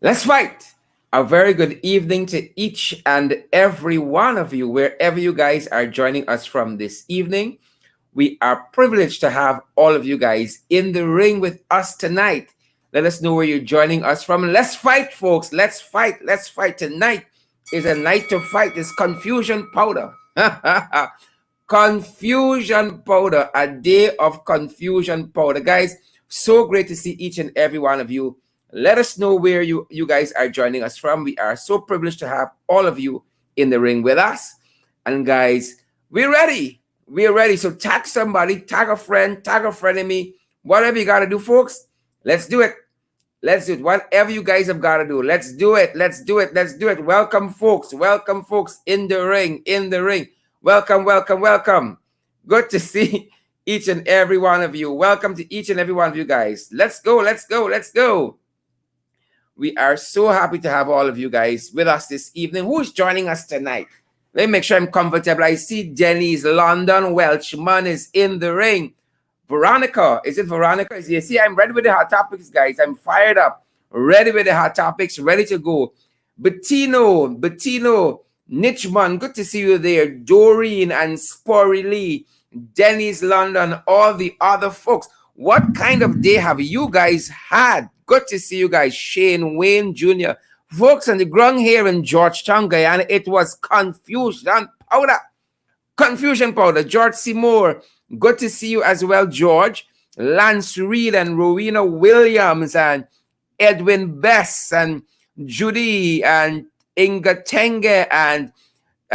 Let's fight. A very good evening to each and every one of you, wherever you guys are joining us from this evening. We are privileged to have all of you guys in the ring with us tonight. Let us know where you're joining us from. Let's fight, folks. Let's fight. Let's fight. Tonight is a night to fight. It's confusion powder. Confusion powder. A day of confusion powder. Guys, so great to see each and every one of you. Let us know where you guys are joining us from. We are so privileged to have all of you in the ring with us. And guys, we're ready. We're ready. So tag somebody, tag a friend of me. Whatever you got to do, folks, let's do it. Let's do it. Whatever you guys have got to do, let's do it. Let's do it. Let's do it. Welcome, folks. Welcome, folks, in the ring. In the ring. Welcome, welcome, welcome. Good to see each and every one of you. Welcome to each and every one of you guys. Let's go. Let's go. Let's go. We are so happy to have all of you guys with us this evening. Who's joining us tonight? Let me make sure I'm comfortable. I see Denny's London Welchman is in the ring. Veronica, is it Veronica? You see, I'm ready with the hot topics, guys. I'm fired up. Ready with the hot topics, ready to go. Bettino, Nichman, good to see you there. Doreen and Spory Lee, Denny's London, all the other folks. What kind of day have you guys had? Good to see you guys. Shane Wayne Jr. Folks on the ground here in Georgetown, Guyana, it was confusion powder. Confusion powder. George Seymour, good to see you as well, George. Lance Reed and Rowena Williams and Edwin Bess and Judy and Inga Tenge and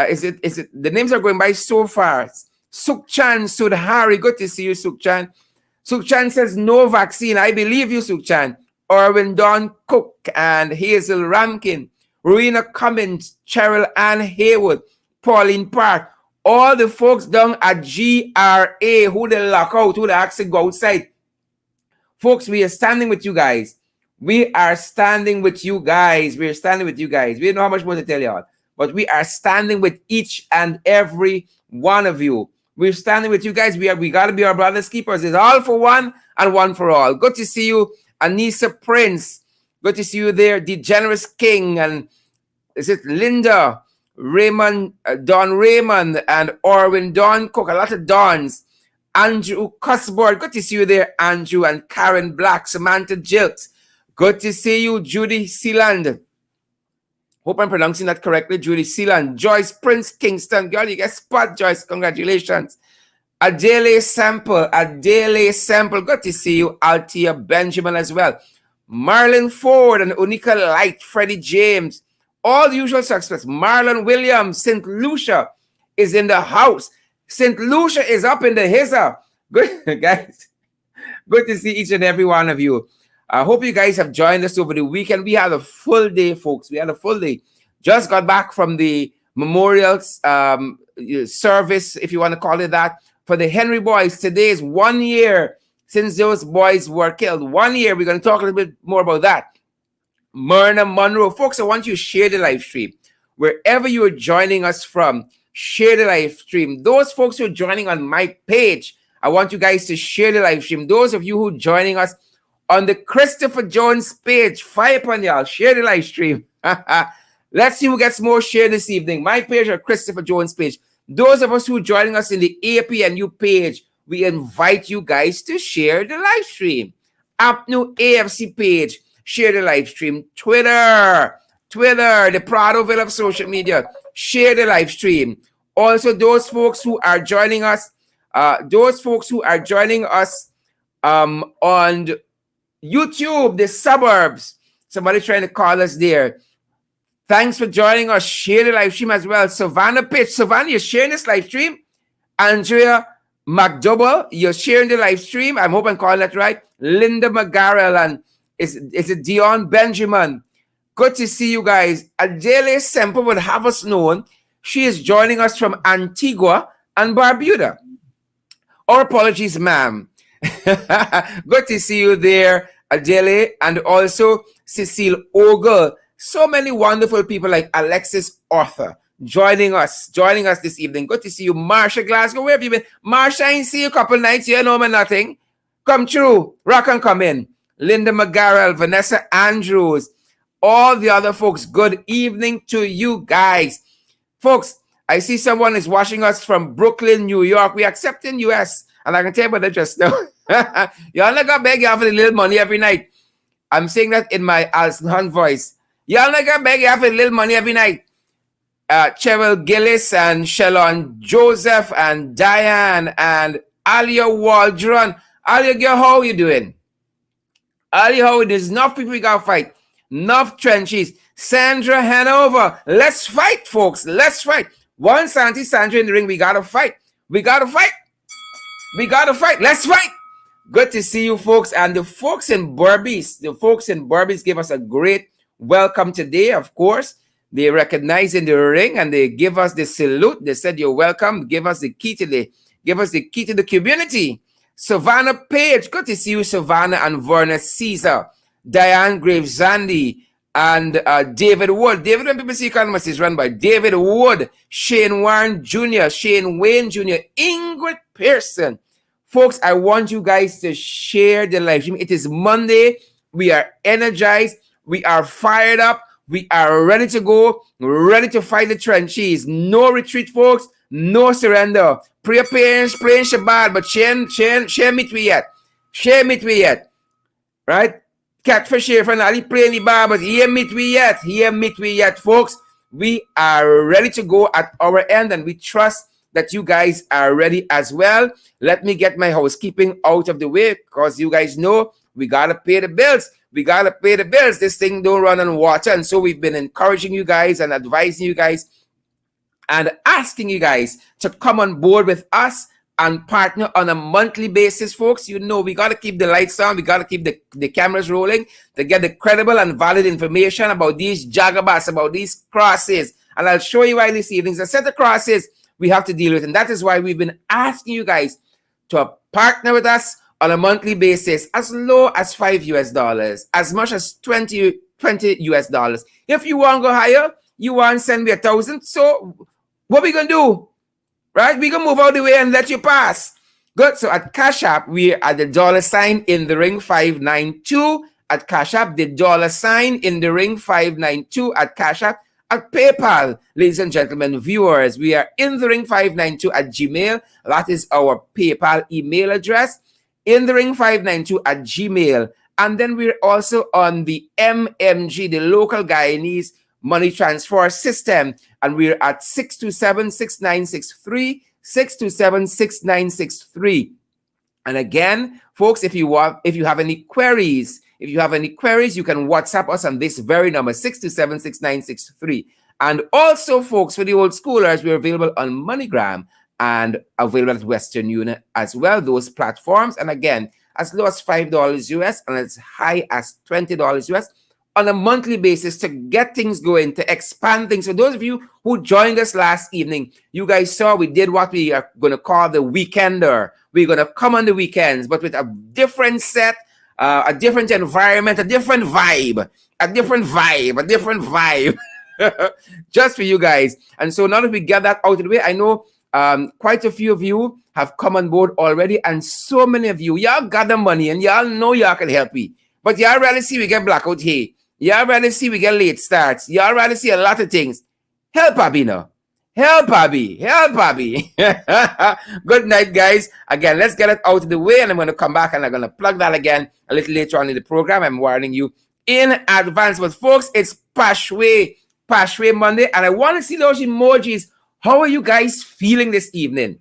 is it the names are going by so fast. Sukchan Sudhari, good to see you, Sukchan. Sukchan says no vaccine. I believe you, Sukchan. Orwin Don Cook and Hazel Ramkin, Rowena Cummins, Cheryl Ann Haywood, Pauline Park, all the folks down at GRA who they lock out, who they actually go outside. Folks, we are standing with you guys. We are standing with you guys. We are standing with you guys. We don't know how much more to tell y'all, but we are standing with each and every one of you. We're standing with you guys. We got to be our brothers' keepers. It's all for one and one for all. Good to see you. Anissa Prince, good to see you there. Degenerous King, and is it Linda, Raymond, Don Raymond, and Orwin Don Cook, a lot of Dons. Andrew Cussboard, good to see you there, Andrew, and Karen Black, Samantha Jilks, good to see you, Judy Sealand. Hope I'm pronouncing that correctly, Judy Sealand. Joyce Prince Kingston, girl, you get spot, Joyce, congratulations. Adele Sample, good to see you. Altia Benjamin as well. Marlon Ford and Unica Light, Freddie James, all the usual suspects. Marlon Williams, St. Lucia is in the house. St. Lucia is up in the hizza. Good, guys. Good to see each and every one of you. I hope you guys have joined us over the weekend. We had a full day, folks. We had a full day. Just got back from the memorial service, if you want to call it that, for the Henry boys. Today is 1 year since those boys were killed. 1 year. We're going to talk a little bit more about that. Myrna Monroe. Folks, I want you to share the live stream. Wherever you are joining us from, share the live stream. Those folks who are joining on my page, I want you guys to share the live stream. Those of you who are joining us on the Christopher Jones page, fire upon y'all. Share the live stream. Let's see who gets more share this evening. My page or Christopher Jones page. Those of us who are joining us in the APNU page, we invite you guys to share the live stream. APNU AFC page, share the live stream. Twitter, the Pradoville of social media, share the live stream. Also, those folks who are joining us, on YouTube, the suburbs. Somebody trying to call us there. Thanks for joining us. Share the live stream as well. Savannah Pitch. Savannah, you're sharing this live stream. Andrea McDouble, you're sharing the live stream. I hope I'm calling that right. Linda McGarrell and is it Dion Benjamin? Good to see you guys. Adele Semple would have us known. She is joining us from Antigua and Barbuda. Our apologies, ma'am. Good to see you there, Adele, and also Cecile Ogle. So many wonderful people like Alexis Arthur joining us this evening. Good to see you, Marsha Glasgow. Where have you been? Marsha, I ain't see you a couple nights. You know me nothing. Come true. Rock and come in. Linda McGarrell, Vanessa Andrews, all the other folks, good evening to you guys. Folks, I see someone is watching us from Brooklyn, New York. We accept in US. And I can tell you about that just now. Y'all not gonna beg you for a little money every night. I'm saying that in my Alison Hunt voice. Y'all not gonna beg you for a little money every night. Cheryl Gillis and Shalon Joseph and Diane and Alia Waldron. Alia, girl, how are you doing? Alia, how there's enough people we gotta fight. Enough trenches. Sandra Hanover. Let's fight, folks. Let's fight. Once Auntie Sandra in the ring, we gotta fight. We gotta fight. We gotta fight. Let's fight. Good to see you, folks. And the folks in Berbice, gave us a great welcome today, of course. They recognize in the ring and they give us the salute. They said, you're welcome. Give us the key to the community. Savannah Page. Good to see you, Savannah and Verna Caesar. Diane Gravesandi and David Wood. David, when people see Economist, is run by David Wood, Shane Warren Jr., Shane Wayne Jr., Ingrid Pearson. Folks, I want you guys to share the live stream. It is Monday. We are energized. We are fired up. We are ready to go, ready to fight the trenches. No retreat, folks. No surrender. Pray Shabbat, but share meet we yet. Share meet we yet. Right? Catfish here from Ali pray the bar, but here meet we yet. Here meet we yet, folks. We are ready to go at our end, and we trust that you guys are ready as well. Let me get my housekeeping out of the way, because you guys know we gotta pay the bills. We gotta pay the bills. This thing don't run on water. And so we've been encouraging you guys and advising you guys and asking you guys to come on board with us and partner on a monthly basis, folks. You know, we got to keep the lights on. We got to keep the cameras rolling to get the credible and valid information about these jagabas, about these crosses. And I'll show you why this evening. There's a set of crosses we have to deal with. And that is why we've been asking you guys to partner with us on a monthly basis, as low as $5 as much as 20 US. If you want to go higher, you want to send me 1,000. So what we going to do? Right? We can move out the way and let you pass. Good. So at Cash App, we're at the $ in the ring 592 at Cash App, the $ in the ring 592 at Cash App. At PayPal, ladies and gentlemen, viewers, we are in the ring 592 at Gmail. That is our PayPal email address. In the ring 592 at Gmail. And then we're also on the MMG, the local Guyanese money transfer system. And we're at 627-6963, 627-6963. And again, folks, if you have any queries, you can WhatsApp us on this very number, 627-6963. And also, folks, for the old schoolers, we're available on MoneyGram and available at Western Union as well, those platforms. And again, as low as $5 US and as high as $20 US on a monthly basis to get things going, to expand things. For those of you who joined us last evening, you guys saw we did what we are going to call the weekender. We're going to come on the weekends, but with a different set, a different environment, a different vibe, just for you guys. And so now that we get that out of the way, I know quite a few of you have come on board already, and so many of you, y'all got the money and y'all know y'all can help me. But y'all rather see we get blackout here. Y'all rather see we get late starts. Y'all rather see a lot of things. Help Abby now. Help Abby. Good night, guys. Again, let's get it out of the way, and I'm going to come back and I'm going to plug that again a little later on in the program. I'm warning you in advance. But folks, it's Pashway Monday, and I want to see those emojis. How are you guys feeling this evening?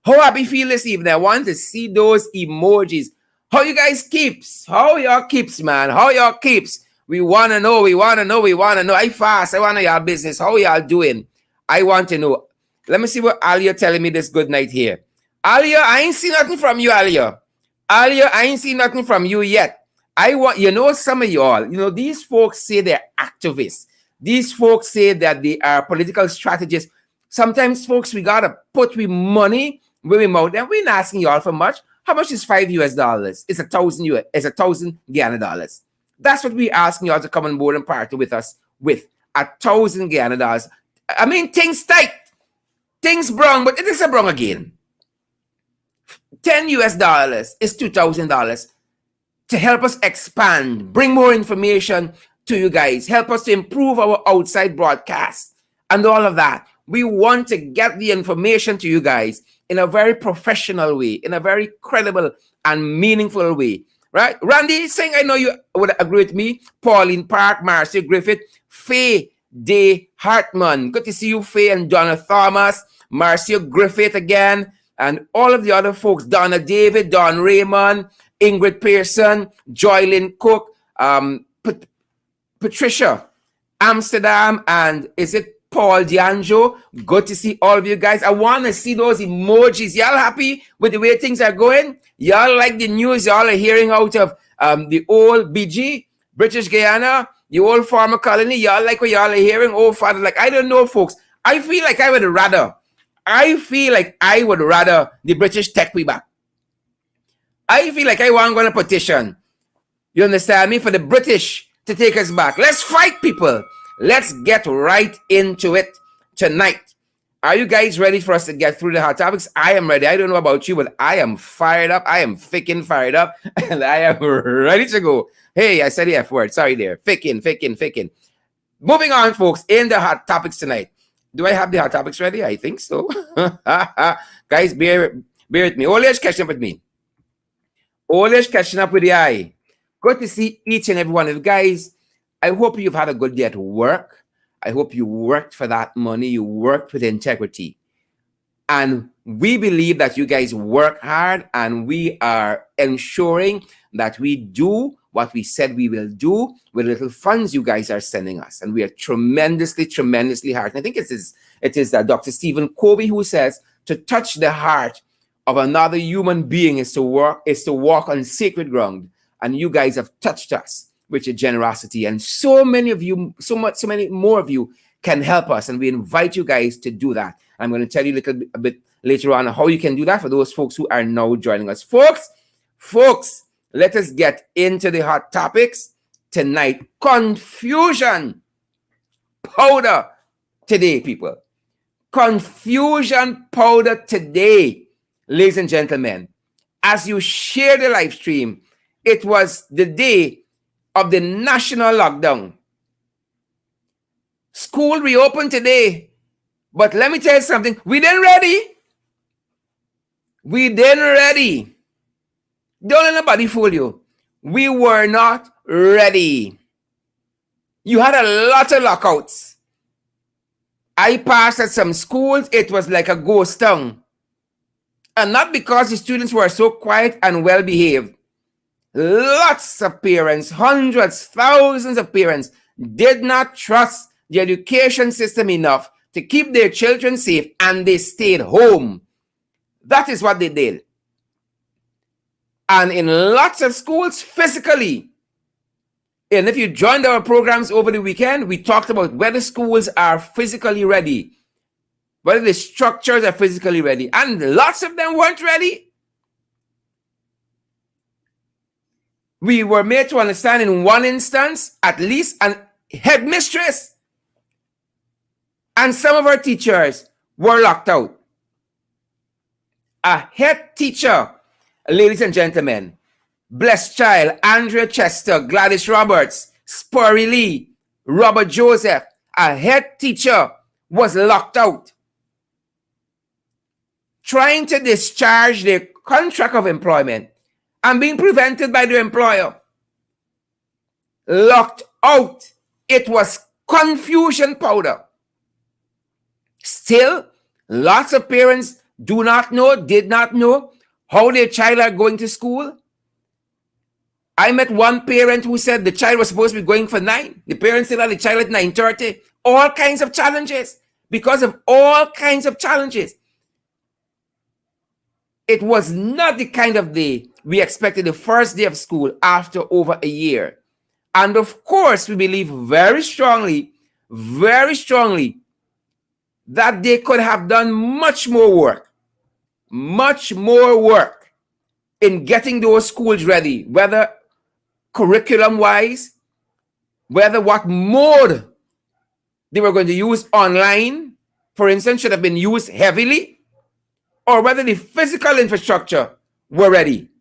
How happy feel this evening? I want to see those emojis. How you guys keeps? How y'all keeps, man? How y'all keeps? We want to know. I fast. I want to know y'all business. How y'all doing? I want to know. Let me see what Alia telling me this good night here. Alia, I ain't seen nothing from you, Alia. I ain't seen nothing from you yet. I want, some of y'all, these folks say they're activists. These folks say that they are political strategists. Sometimes, folks, we got to put money where we mouth, and we're not asking y'all for much. How much is $5? It's 1,000 Guyana dollars. That's what we're asking y'all to come on board and partner with us with 1,000 Guyana dollars. I mean, things tight, things brown, but it is a brown again. $10 is $2,000 to help us expand, bring more information to you guys. Help us to improve our outside broadcast and all of that. We want to get the information to you guys in a very professional way, in a very credible and meaningful way. Right? Randy Singh, I know you would agree with me. Pauline Park, Marcia Griffith, Faye Day Hartman. Good to see you, Faye and Donna Thomas, Marcia Griffith again, and all of the other folks. Donna David, Don Raymond, Ingrid Pearson, Joylyn Cook, Patricia Amsterdam, and is it Paul D'Angelo? Good to see all of you guys. I want to see those emojis. Y'all happy with the way things are going? Y'all like the news y'all are hearing out of the old BG, British Guyana, the old former colony? Y'all like what y'all are hearing? Oh, Father, like, I don't know, folks. I feel like I would rather the British take me back. I feel like I want to petition. You understand me? For the British to take us back. Let's fight, people. Let's get right into it tonight. Are you guys ready for us to get through the hot topics? I am ready. I don't know about you, but I am fired up. I am ficking fired up, and I am ready to go. Hey, I said the F word. Sorry there. Ficking. Moving on, folks, in the hot topics tonight. Do I have the hot topics ready? I think so. Guys, bear with me. Always catching up with me. Always catching up with the eye. Good to see each and every one of you guys. I hope you've had a good day at work. I hope you worked for that money. You worked with integrity. And we believe that you guys work hard, and we are ensuring that we do what we said we will do with little funds you guys are sending us. And we are tremendously hard. And I think it is Dr. Stephen Covey who says to touch the heart of another human being is to walk on sacred ground. And you guys have touched us with your generosity. And so many of you, so many more of you can help us. And we invite you guys to do that. I'm going to tell you a bit later on how you can do that for those folks who are now joining us. Folks, let us get into the hot topics tonight. Confusion powder today, people. Confusion powder today, ladies and gentlemen. As you share the live stream, it was the day of the national lockdown. School reopened today. But let me tell you something. We didn't ready. Don't let nobody fool you. We were not ready. You had a lot of lockouts. I passed at some schools. It was like a ghost town. And not because the students were so quiet and well behaved. Lots of parents, hundreds, thousands of parents did not trust the education system enough to keep their children safe, and they stayed home. That is what they did. And in lots of schools, physically. And if you joined our programs over the weekend, we talked about whether schools are physically ready, whether the structures are physically ready. And lots of them weren't ready. We were made to understand in one instance, at least, an headmistress and some of our teachers were locked out. A head teacher, ladies and gentlemen, Blessed Child, Andrea Chester, Gladys Roberts, Spurry Lee, Robert Joseph, a head teacher was locked out, trying to discharge their contract of employment and being prevented by their employer. Locked out. It was confusion powder. Still, lots of parents did not know how their child are going to school. I met one parent who said the child was supposed to be going for 9. The parents said that the child at 9:30. All kinds of challenges. Because of all kinds of challenges. It was not the kind of day we expected the first day of school after over a year. And of course, we believe very strongly, that they could have done much more work in getting those schools ready, whether curriculum-wise, whether what mode they were going to use online, for instance, should have been used heavily, or whether the physical infrastructure were ready.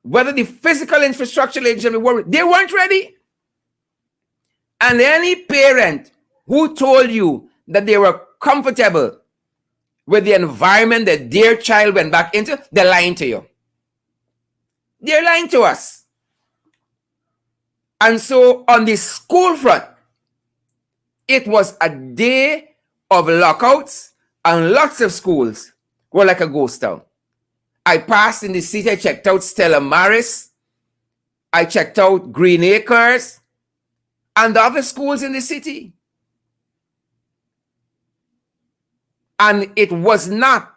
Whether the physical infrastructure, ladies and gentlemen, they weren't ready. And any parent who told you that they were comfortable with the environment that their child went back into, they're lying to you. They're lying to us. And so on the school front, it was a day of lockouts, and lots of schools were like a ghost town. I passed in the city, I checked out Stella Maris, I checked out Green Acres, and the other schools in the city. And it was not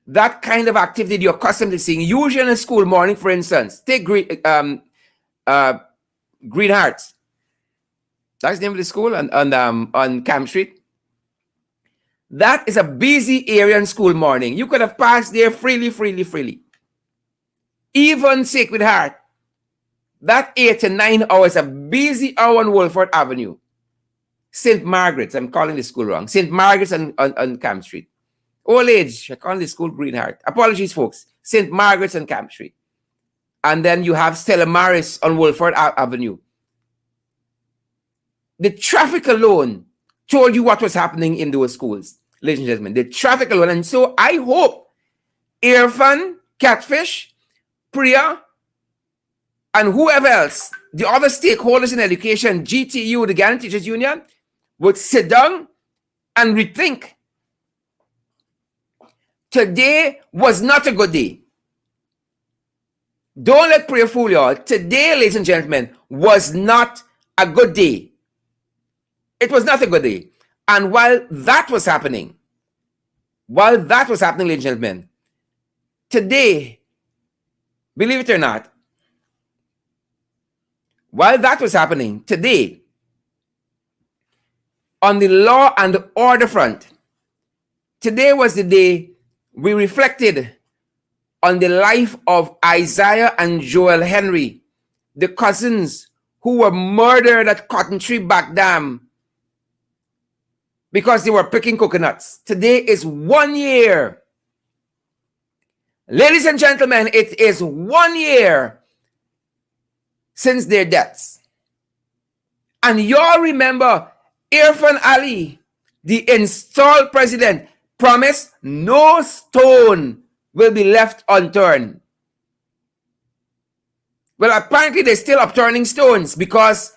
that kind of activity you're accustomed to seeing. Usually in a school morning, for instance, take Green Hearts. That's the name of the school on Camp Street. That is a busy area in school morning. You could have passed there freely. Even Sacred Heart, that 8 to 9 hours, a busy hour on Wolford Avenue. St. Margaret's, I'm calling the school wrong. St. Margaret's on Camp Street. Old age, I call the school Green Heart. Apologies, folks. St. Margaret's on Camp Street. And then you have Stella Maris on Wolford Avenue. The traffic alone told you what was happening in those schools, ladies and gentlemen. The traffic alone. And so I hope Irfan, Catfish, Priya, and whoever else, the other stakeholders in education, GTU, the Ghana Teachers Union, would sit down and rethink. Today was not a good day. Don't let Priya fool y'all. Today, ladies and gentlemen, was not a good day. It was not a good day. And while that was happening, ladies and gentlemen, today, believe it or not, while that was happening, today, on the law and the order front, today was the day we reflected on the life of Isaiah and Joel Henry, the cousins who were murdered at Cotton Tree Back Dam because they were picking coconuts. Today is 1 year. Ladies and gentlemen, it is 1 year since their deaths. And y'all remember Irfan Ali, the installed president, promised no stone will be left unturned. Well, apparently they're still upturning stones because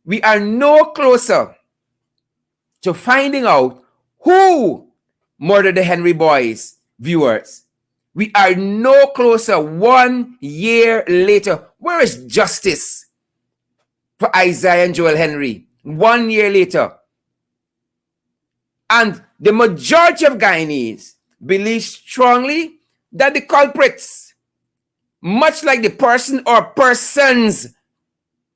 we are no closer to finding out who murdered the Henry boys, viewers. We are no closer 1 year later. Where is justice for Isaiah and Joel Henry? 1 year later. And the majority of Guyanese believe strongly that the culprits, much like the person or persons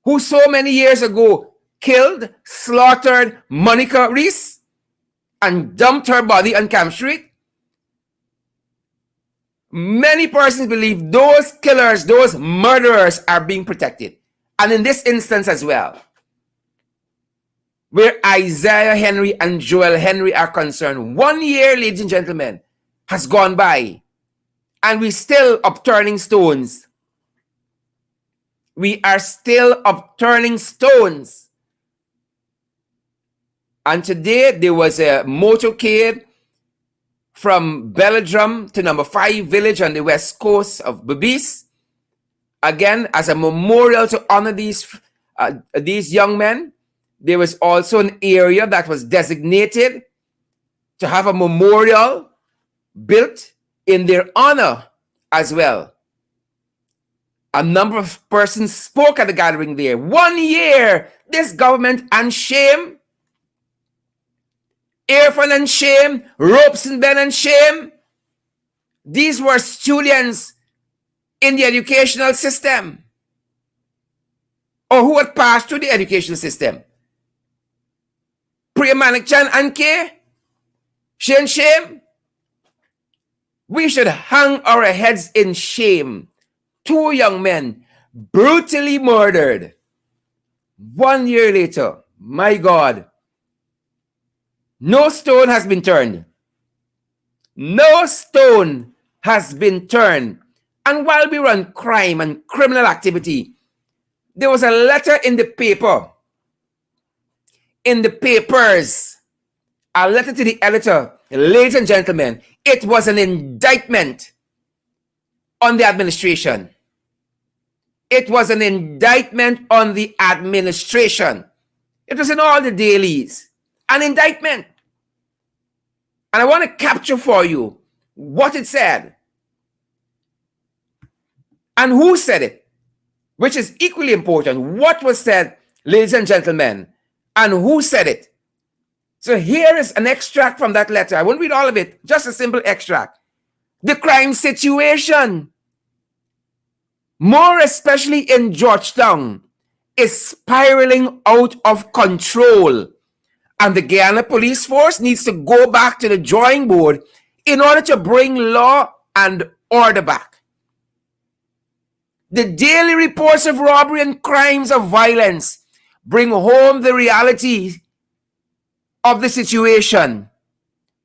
who so many years ago killed, slaughtered Monica Reese and dumped her body on Camp Street, many persons believe those killers, those murderers are being protected. And in this instance as well, where Isaiah Henry and Joel Henry are concerned, 1 year, ladies and gentlemen, has gone by, and we're still upturning stones. We are still upturning stones. And today there was a motorcade from Belladrum to number 5 village on the west coast of Berbice, again as a memorial to honor these young men. There was also an area that was designated to have a memorial built in their honor as well. A number of persons spoke at the gathering there. 1 year, this government and shame, Irfan and shame, Robeson Ben and shame. These were students in the educational system or who had passed through the educational system. Priya Manikchan and K, shame. We should hang our heads in shame. 2 young men brutally murdered. 1 year later, my God, no stone has been turned. No stone has been turned. And while we run crime and criminal activity, there was a letter in the paper in the papers. A letter to the editor. Ladies and gentlemen, it was an indictment on the administration. It was an indictment on the administration. It was in all the dailies. An indictment. And I want to capture for you what it said and who said it, which is equally important. What was said, ladies and gentlemen, and who said it. So here is an extract from that letter. I won't read all of it, just a simple extract. The crime situation, more especially in Georgetown, is spiraling out of control. And the Guyana Police Force needs to go back to the drawing board in order to bring law and order back. The daily reports of robbery and crimes of violence bring home the reality of the situation,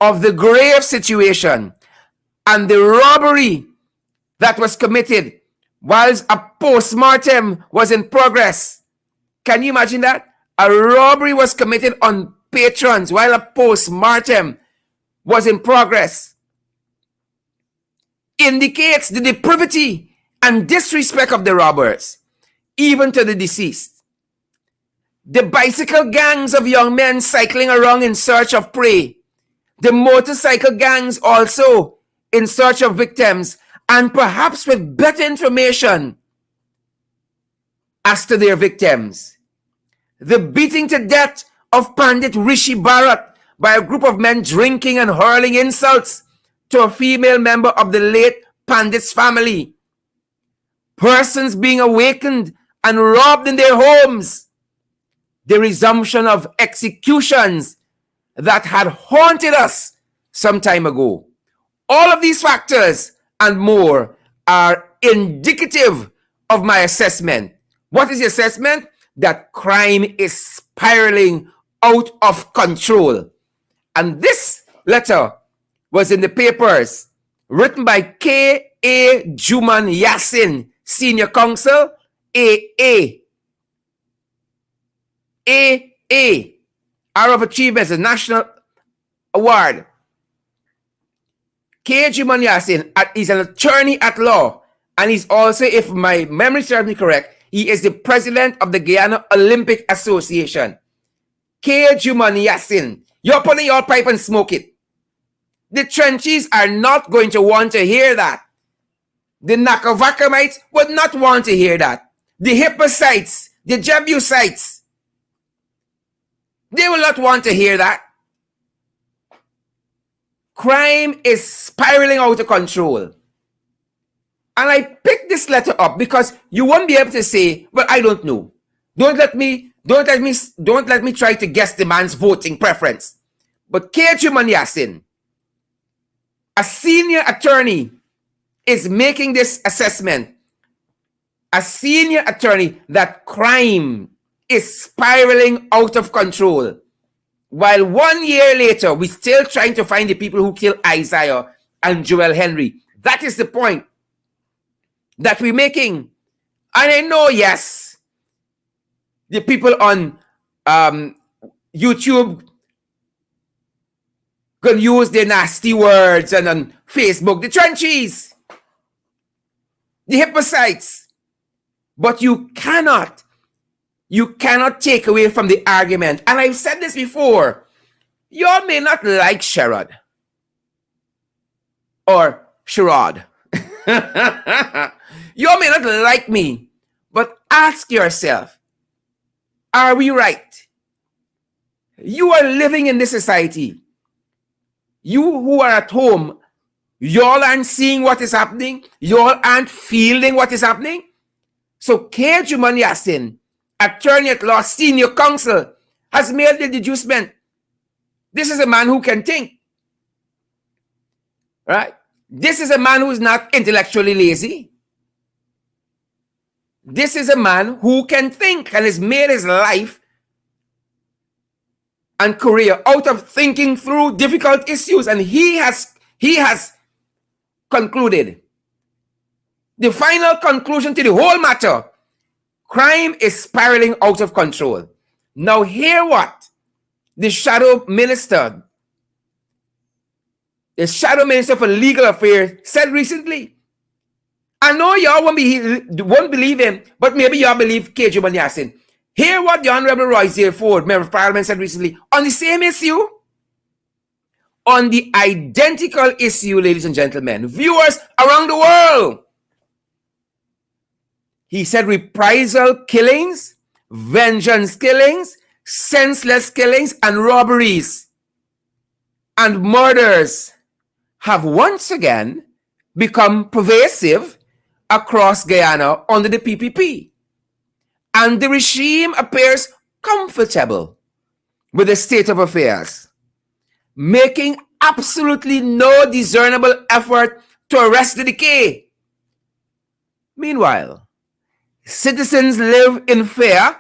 of the grave situation, and the robbery that was committed whilst a post-mortem was in progress. Can you imagine that? A robbery was committed on patrons while a post-mortem was in progress. Indicates the depravity and disrespect of the robbers, even to the deceased. The bicycle gangs of young men cycling around in search of prey. The motorcycle gangs also in search of victims, and perhaps with better information as to their victims. The beating to death of Pandit Rishi Bharat by a group of men drinking and hurling insults to a female member of the late Pandit's family. Persons being awakened and robbed in their homes. The resumption of executions that had haunted us some time ago. All of these factors and more are indicative of my assessment. What is the assessment? That crime is spiraling out of control. And this letter was in the papers, written by K.A. Juman Yassin, Senior Counsel, AA. AA, Hour of Achievement, a national award. K. Juman Yassin is an attorney at law, and he's also, if my memory serves me correct, he is the president of the Guyana Olympic Association. K. Juman Yassin, you open your pipe and smoke it. The trenches are not going to want to hear that. The Nakavakamites would not want to hear that. The Hippocytes, the Jebusites, they will not want to hear that. Crime is spiraling out of control. And I picked this letter up because you won't be able to say, well, I don't know. Don't let me try to guess the man's voting preference. But K. Juman Yassin, a senior attorney, is making this assessment. A senior attorney that crime is spiraling out of control. While 1 year later, we're still trying to find the people who killed Isaiah and Joel Henry. That is the point that we're making. And I know, yes, the people on YouTube can use their nasty words, and on Facebook, the trenches, the Hippocytes. But you cannot take away from the argument. And I've said this before. You all may not like Sherrod or Sherrod. You all may not like me, but ask yourself, are we right? You are living in this society. You who are at home, y'all aren't seeing what is happening. Y'all aren't feeling what is happening. So K. Juman Yassin, attorney at law, senior counsel, has made the deducement. This is a man who can think. Right? This is a man who is not intellectually lazy. This is a man who can think and has made his life and career out of thinking through difficult issues. And he has concluded. The final conclusion to the whole matter: crime is spiraling out of control. Now hear what the shadow minister for legal affairs, said recently. I know y'all won't believe him, but maybe y'all believe KG Moniasin. Hear what the Honorable Roysdale Ford, Member of Parliament, said recently on the same issue. On the identical issue, ladies and gentlemen, viewers around the world. He said reprisal killings, vengeance killings, senseless killings, and robberies and murders have once again become pervasive across Guyana under the PPP. And the regime appears comfortable with the state of affairs, making absolutely no discernible effort to arrest the decay. Meanwhile, citizens live in fear,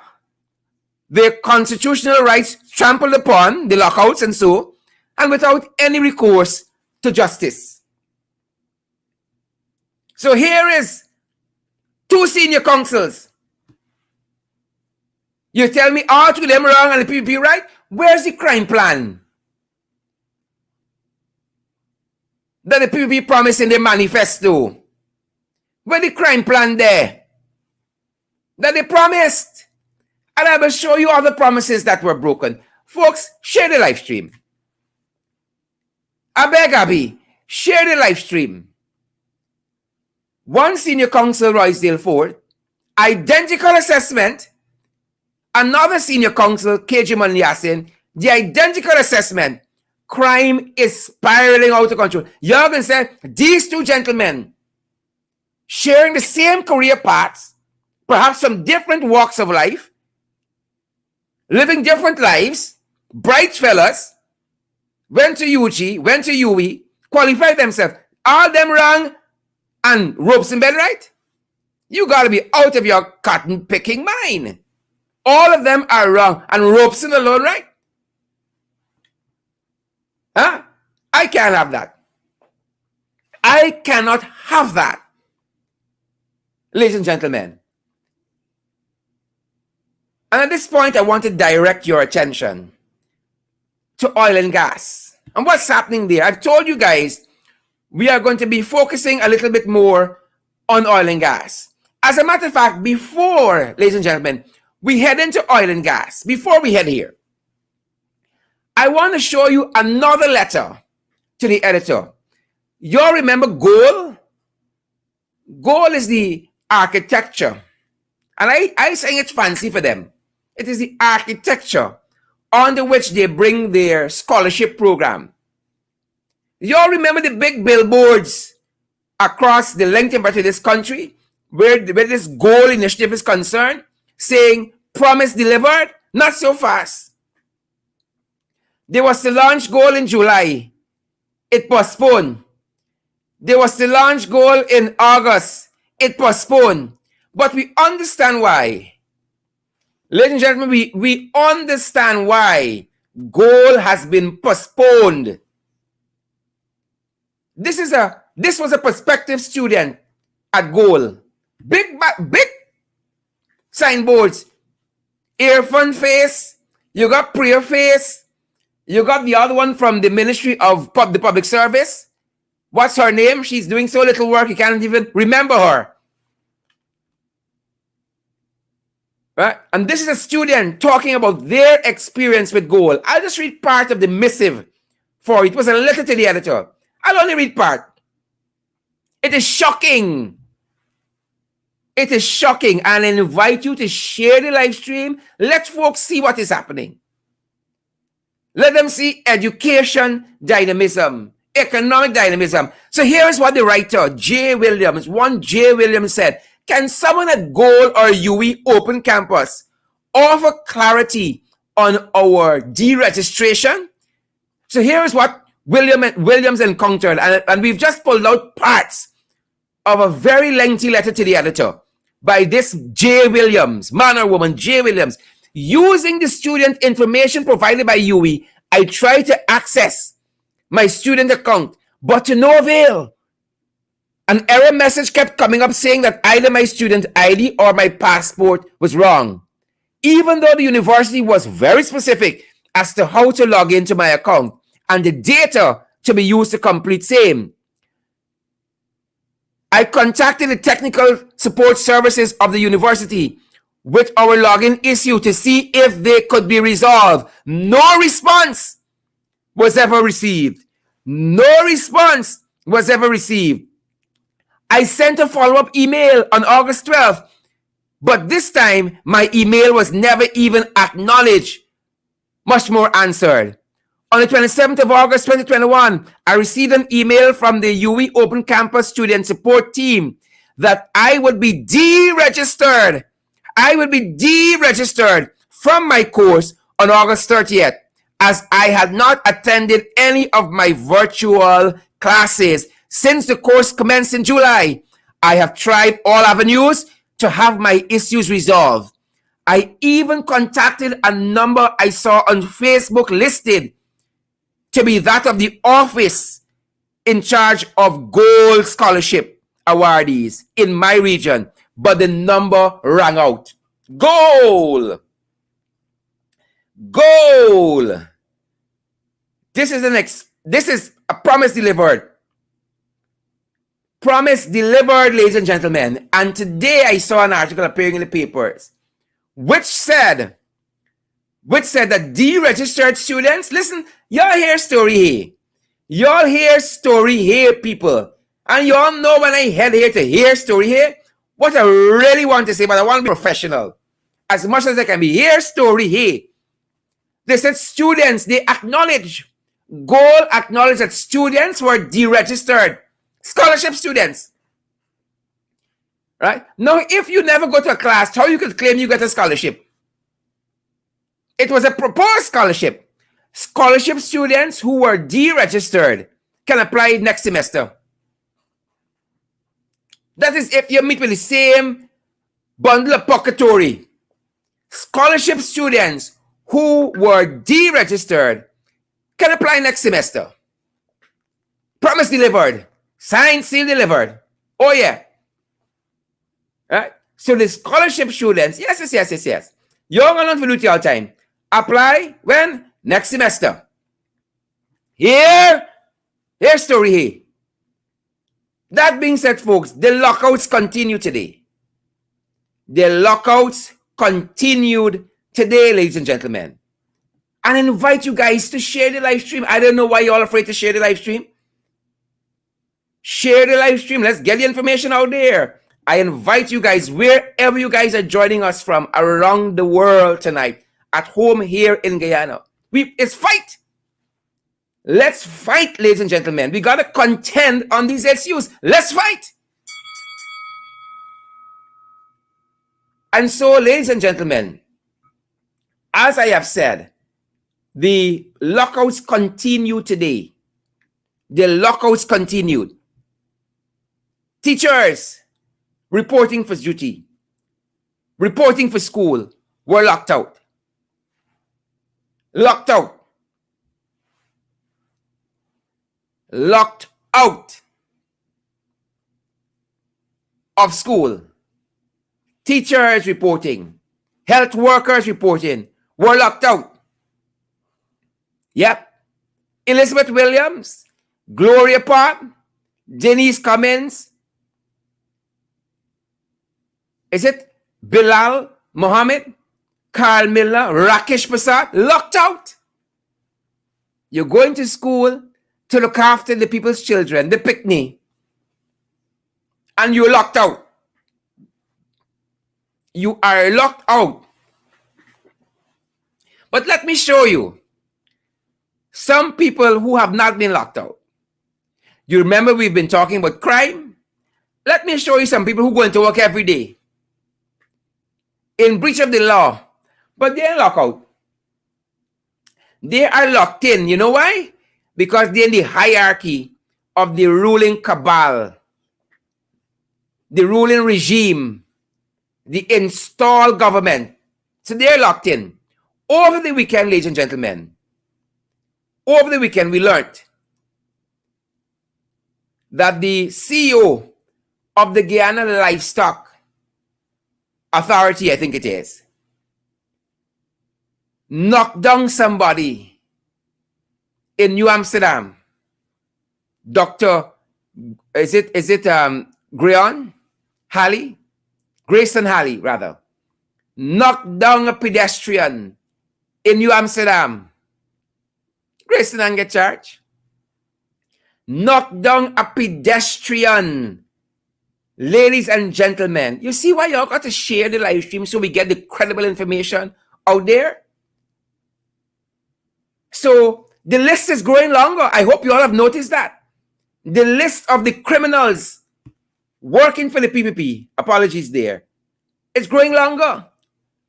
their constitutional rights trampled upon, the lockouts and so, and without any recourse to justice. So here is 2 senior councils. You tell me all 2 of them wrong and the PPP right? Where's the crime plan that the PPP promised in the manifesto? Where's the crime plan there that they promised? And I will show you other promises that were broken. Folks, share the live stream. I beg Abby, share the live stream. 1 senior counsel, Roysdale Ford, identical assessment. Another senior counsel, KG Moniasin, the identical assessment. Crime is spiraling out of control. You're going to say, these 2 gentlemen, sharing the same career paths, perhaps from different walks of life, living different lives, bright fellas, went to UG, went to UE, qualified themselves. All them wrong and Robeson Ben right? You got to be out of your cotton picking mind. All of them are wrong and Robeson alone right? Huh? I can't have that. I cannot have that. Ladies and gentlemen. And at this point, I want to direct your attention to oil and gas. And what's happening there? I've told you guys, we are going to be focusing a little bit more on oil and gas. As a matter of fact, before, ladies and gentlemen, we head into oil and gas, before we head here, I want to show you another letter to the editor. You all remember GOAL? GOAL is the architecture. And I saying it's fancy for them. It is the architecture under which they bring their scholarship program. You all remember the big billboards across the length and breadth of this country where this GOAL initiative is concerned, saying promise delivered? Not so fast. There was to launch GOAL in July. It postponed. There was to launch GOAL in August. It postponed. But we understand why. Ladies and gentlemen, we understand why GOAL has been postponed. This was a prospective student at GOAL. Big signboards. Earphone face. You got prayer face. You got the other one from the Ministry of the Public Service. What's her name? She's doing so little work you can't even remember her. Right? And this is a student talking about their experience with GOAL. I'll just read part of the missive for it. It was a letter to the editor. I'll only read part. It is shocking. It is shocking. And I invite you to share the live stream. Let folks see what is happening. Let them see education dynamism, economic dynamism. So here's what the writer, J. Williams, said. Can someone at GOAL or UE Open Campus offer clarity on our deregistration? So here's what Williams encountered, and we've just pulled out parts of a very lengthy letter to the editor by this J. Williams, man or woman, J. Williams. Using the student information provided by UE, I tried to access my student account, but to no avail. An error message kept coming up saying that either my student ID or my passport was wrong. Even though the university was very specific as to how to log into my account and the data to be used to complete same. I contacted the technical support services of the university with our login issue to see if they could be resolved. No response was ever received. No response was ever received. I sent a follow-up email on August 12th, but this time my email was never even acknowledged, much more answered. On the 27th of August 2021, I received an email from the UWI Open Campus Student Support Team that I would be deregistered. I would be deregistered from my course on August 30th, as I had not attended any of my virtual classes since the course commenced in July. I have tried all avenues to have my issues resolved. I even contacted a number I saw on Facebook listed to be that of the office in charge of Gold Scholarship awardees in my region, but the number rang out. Goal! This is a promise delivered. Promise delivered, ladies and gentlemen. And today I saw an article appearing in the papers which said that deregistered students, listen, y'all hear story here. Y'all hear story here, people. And y'all know when I head here to hear story here, what I really want to say, but I want to be professional as much as I can be. Hear story here. They said students, they acknowledge, Goal acknowledged that students were deregistered. Scholarship students. Right? Now, if you never go to a class, how you could claim you get a scholarship? It was a proposed scholarship. Scholarship students who were deregistered can apply next semester. That is if you meet with the same bundle of pocketry. Scholarship students who were deregistered can apply next semester. Promise delivered. Signed, seal delivered. Oh yeah. Right? So the scholarship students, yes. You're going to do it all time. Apply when? Next semester. Here's story here. That being said, folks, the lockouts continue today. The lockouts continued today, ladies and gentlemen. And I invite you guys to share the live stream. I don't know why you're all afraid to share the live stream. Share the live stream. Let's get the information out there. I invite you guys, wherever you guys are joining us from around the world tonight, at home here in Guyana. It's fight. Let's fight, ladies and gentlemen. We got to contend on these issues. Let's fight. And so, ladies and gentlemen, as I have said, the lockouts continue today. The lockouts continued. Teachers reporting for duty, reporting for school, were locked out. Locked out. Locked out of school. Teachers reporting, health workers reporting, were locked out. Yep. Elizabeth Williams, Gloria Park, Denise Cummins, is it Bilal Mohammed, Carl Miller, Rakesh Prasad, locked out. You're going to school to look after the people's children, the picnic, and you're locked out. You are locked out. But let me show you some people who have not been locked out. You remember we've been talking about crime? Let me show you some people who go into work every day in breach of the law, but they're locked out. They are locked in. You know why? Because they're in the hierarchy of the ruling cabal, the ruling regime, the installed government. So they're locked in. Over the weekend, ladies and gentlemen, over the weekend, we learned that the CEO of the Guyana Livestock Authority, I think it is, knocked down somebody in New Amsterdam. Dr. Is it Grayson Halley, rather, knocked down a pedestrian in New Amsterdam. Grayson didn't get charged. Knocked down a pedestrian. Ladies and gentlemen, you see why y'all got to share the live stream so we get the credible information out there? So the list is growing longer. I hope you all have noticed that. The list of the criminals working for the PPP, apologies there, it's growing longer.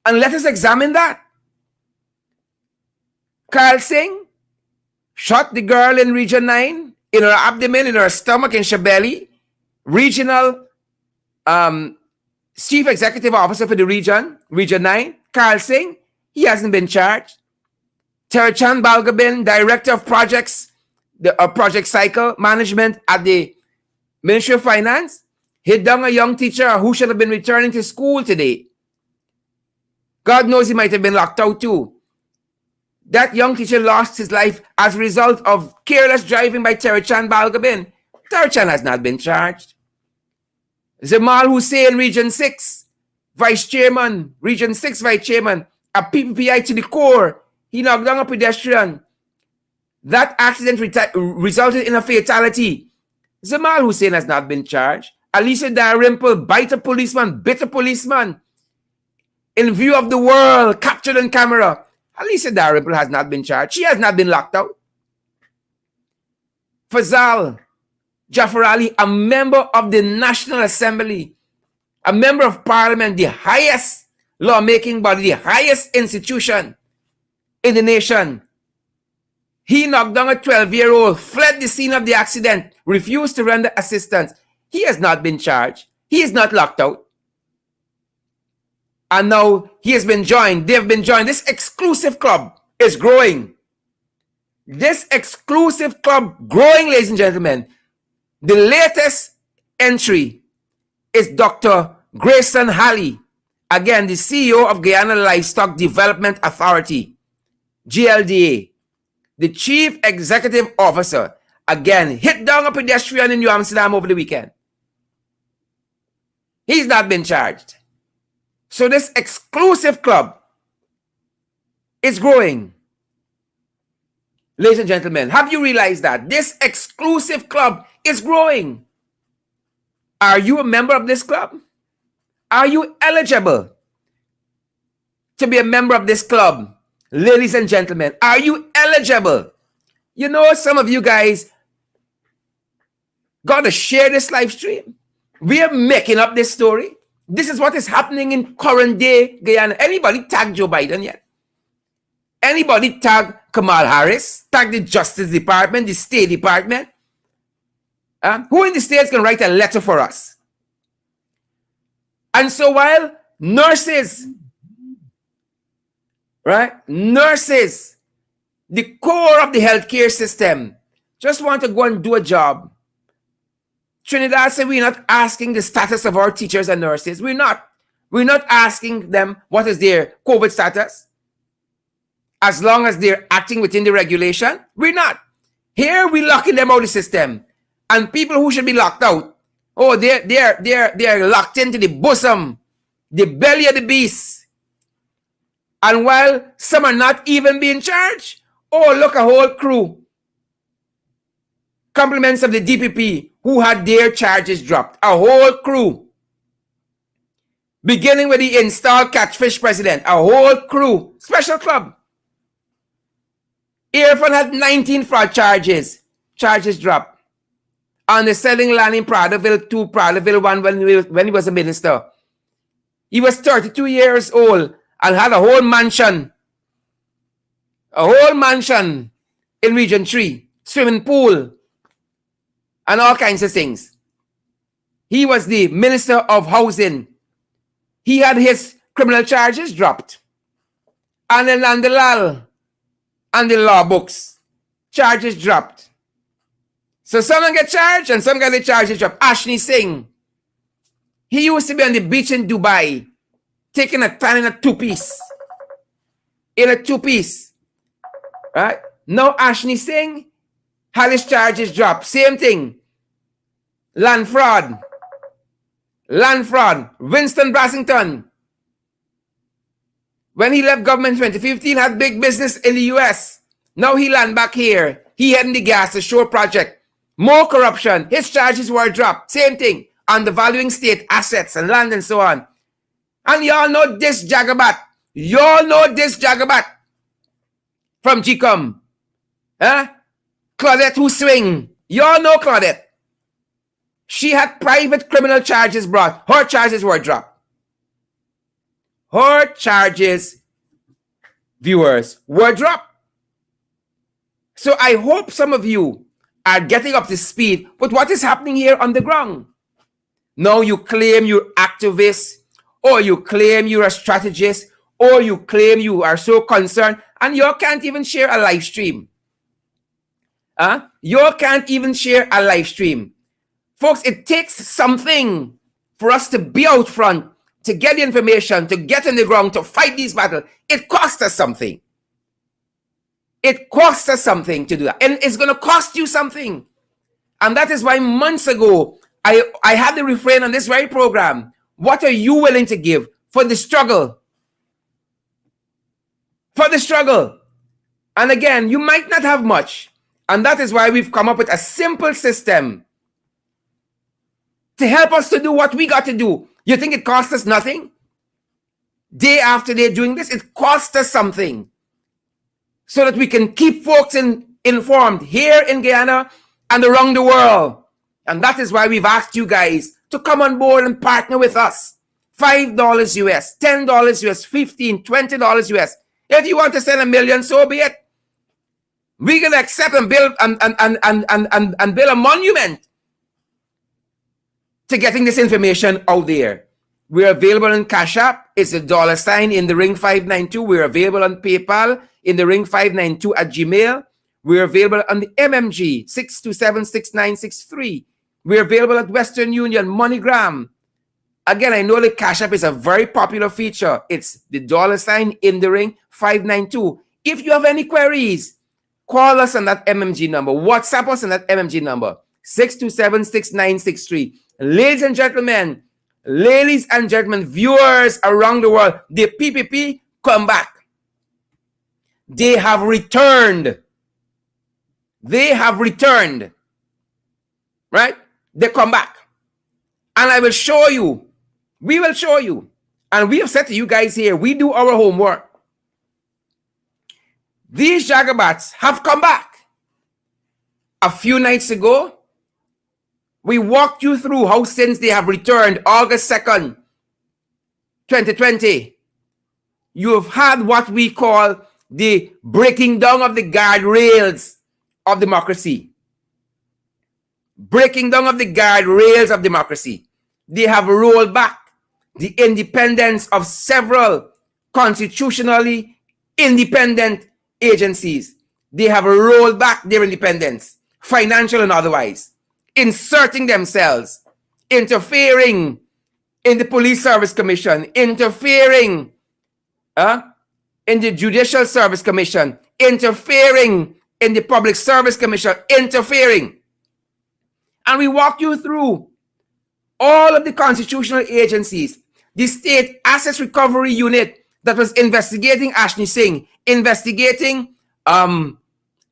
And let us examine that. Carl Singh shot the girl in Region 9, in her abdomen, in her stomach, in her belly. Regional Chief Executive Officer for the Region 9, Carl Singh, he hasn't been charged. Terichan Balgobin, Director of Projects, Project Cycle Management at the Ministry of Finance, hit down a young teacher who should have been returning to school today. God knows he might have been locked out too. That young teacher lost his life as a result of careless driving by Terichan Balgobin. Terichan has not been charged. Zamal Hussein, Region 6, Vice Chairman, Region 6 Vice Chairman, a PPPI to the core. He knocked down a pedestrian. That accident resulted in a fatality. Zamal Hussein has not been charged. Alicia Dalrymple bit a policeman in view of the world, captured on camera. Alicia Dalrymple has not been charged. She has not been locked out. Fazal Jafar Ali, a member of the National Assembly, a member of Parliament, the highest lawmaking body, the highest institution in the nation. He knocked down a 12-year-old, fled the scene of the accident, refused to render assistance. He has not been charged. He is not locked out. And now he has been joined. They've been joined. This exclusive club is growing. This exclusive club growing, ladies and gentlemen. The latest entry is Dr. Grayson Halley, again, the CEO of Guyana Livestock Development Authority, GLDA, the Chief Executive Officer, again, hit down a pedestrian in New Amsterdam over the weekend. He's not been charged. So this exclusive club is growing. Ladies and gentlemen, have you realized that this exclusive club is growing? Are you a member of this club? Are you eligible to be a member of this club? Ladies and gentlemen, are you eligible? You know, some of you guys got to share this live stream. We are making up this story. This is what is happening in current day Guyana. Anybody tag Joe Biden yet? Anybody tag Kamala Harris? Tag the Justice Department, the State Department? Who in the States can write a letter for us? And so while nurses, nurses, the core of the healthcare system, just want to go and do a job, Trinidad said we're not asking the status of our teachers and nurses. We're not asking them what is their COVID status. As long as they're acting within the regulation, we're not. Here we're locking them out of the system. And people who should be locked out, oh, they're locked into the bosom, the belly of the beast. And while some are not even being charged, oh, look, a whole crew. Compliments of the DPP who had their charges dropped. A whole crew. Beginning with the installed catfish president. A whole crew. Special club. Irfan had 19 fraud charges. Charges dropped. On the selling land in Pradoville 2, Pradoville 1 when he was a minister. He was 32 years old and had a whole mansion. A whole mansion in Region 3. Swimming pool. And all kinds of things. He was the Minister of Housing. He had his criminal charges dropped. And then Nandalal and the law books, charges dropped. So some get charged and some get the charges dropped. Ashni Singh, he used to be on the beach in Dubai, taking a tan in a two-piece. in a two-piece. Right? Now Ashni Singh had his charges dropped. Same thing. Land fraud. Winston Brassington, when he left government in 2015, had big business in the US. Now he land back here. He heading the Gas to Shore project. More corruption. His charges were dropped. Same thing. Undervaluing state assets and land and so on. And y'all know this Jagabat. Y'all know this Jagabat from GCOM. Huh? Claudette who swing. Y'all know Claudette. She had private criminal charges brought. Her charges were dropped. Her charges, viewers, were dropped. So I hope some of you are getting up to speed with what is happening here on the ground. Now you claim you're activists, or you claim you're a strategist, or you claim you are so concerned, and you can't even share a live stream. You can't even share a live stream. Folks, it takes something for us to be out front, to get the information, to get on the ground, to fight these battles. It costs us something. It costs us something to do that. And it's going to cost you something. And that is why months ago, I had the refrain on this very program. What are you willing to give for the struggle? For the struggle. And again, you might not have much. And that is why we've come up with a simple system to help us to do what we got to do. You think it costs us nothing? Day after day doing this, it costs us something. So that we can keep folks informed here in Guyana and around the world. And that is why we've asked you guys to come on board and partner with us. $5 US, $10 US, $15, $20 US. If you want to send $1 million, so be it. We're gonna accept and build and build a monument to getting this information out there. We're available on Cash App. It's $, in the ring 592. We're available on PayPal in the ring 592 at Gmail. We're available on the MMG 6276963. We're available at Western Union, MoneyGram. Again, I know the Cash App is a very popular feature. It's the $ in the ring 592. If you have any queries, call us on that MMG number. WhatsApp us on that MMG number 6276963. Ladies and gentlemen, viewers around the world, the PPP come back. They have returned. Right? They come back. And I will show you. We will show you. And we have said to you guys here, we do our homework. These Jagabats have come back. A few nights ago, we walked you through how since they have returned August 2nd, 2020, you have had what we call the breaking down of the guardrails of democracy. Breaking down of the guardrails of democracy. They have rolled back the independence of several constitutionally independent agencies. They have rolled back their independence, financial and otherwise, inserting themselves, interfering in the Police Service Commission, interfering in the Judicial Service Commission, interfering in the Public Service Commission, interfering. And we walk you through all of the constitutional agencies, the State Assets Recovery Unit that was investigating Ashni Singh, investigating Anil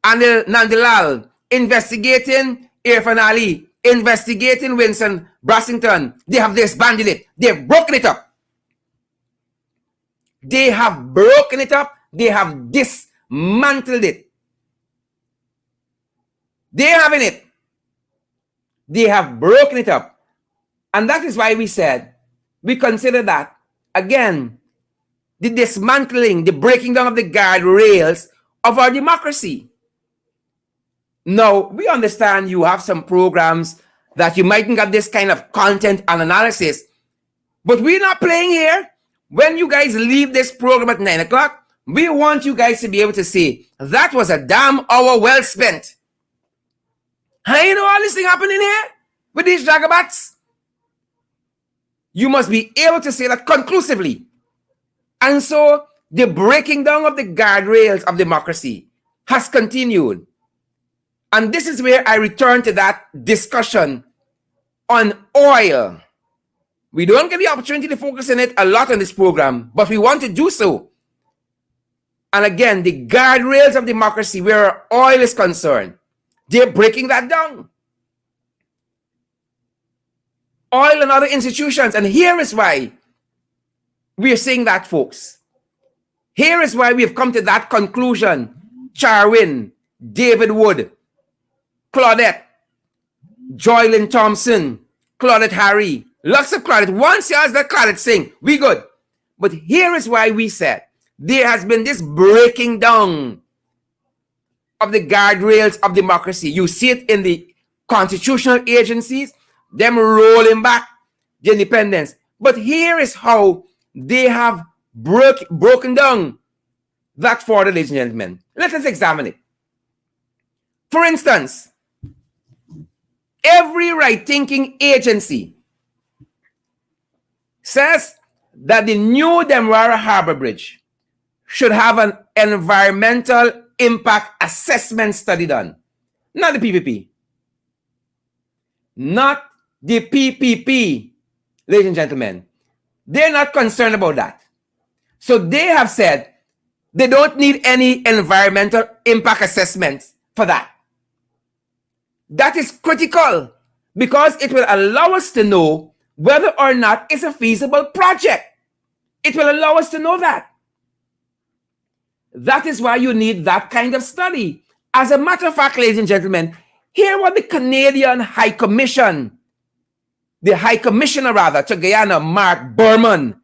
Nandlall, investigating Irfan Ali, investigating Winston Brassington. They have disbanded it. They've broken it up. They have broken it up. They have dismantled it. They're having it. They have broken it up. And that is why we said, we consider that, again, the dismantling, the breaking down of the guardrails of our democracy. Now, we understand you have some programs that you mightn't get this kind of content and analysis, but we're not playing here. When you guys leave this program at 9 o'clock, we want you guys to be able to say, that was a damn hour well spent. And you know all this thing happening here with these Jagabats? You must be able to say that conclusively. And so the breaking down of the guardrails of democracy has continued. And this is where I return to that discussion on oil. We don't get the opportunity to focus on it a lot on this program, but we want to do so. And again, the guardrails of democracy where oil is concerned, they're breaking that down. Oil and other institutions. And here is why we are saying that, folks. Here is why we have come to that conclusion. Charwin, David Wood, Claudette, Joylyn Thompson, Claudette Harry, lots of Claudette. Once you ask that Claudette sing, we good. But here is why we said there has been this breaking down of the guardrails of democracy. You see it in the constitutional agencies, them rolling back the independence. But here is how they have broken down that for the ladies and gentlemen. Let us examine it. For instance, every right-thinking agency says that the new Demerara Harbor Bridge should have an environmental impact assessment study done. Not the PPP. Not the PPP, ladies and gentlemen. They're not concerned about that. So they have said they don't need any environmental impact assessments for that. That is critical because it will allow us to know whether or not it's a feasible project. It will allow us to know that. That is why you need that kind of study. As a matter of fact, ladies and gentlemen, here what the Canadian High Commission, the High Commissioner rather, to Guyana, Mark Berman,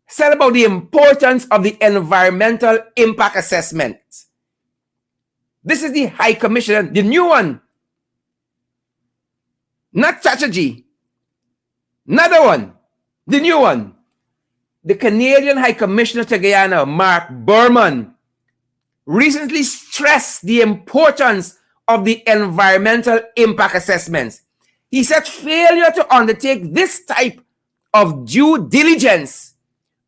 said about the importance of the environmental impact assessment. This is the High Commissioner, the new one. Not Chatterjee. Another one. The new one. The Canadian High Commissioner to Guyana, Mark Berman, recently stressed the importance of the environmental impact assessments. He said failure to undertake this type of due diligence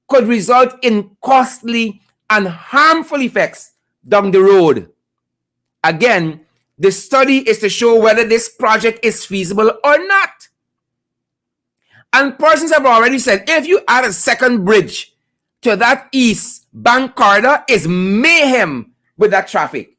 could result in costly and harmful effects down the road. Again, the study is to show whether this project is feasible or not. And persons have already said, if you add a second bridge to that east bank corridor, is mayhem with that traffic.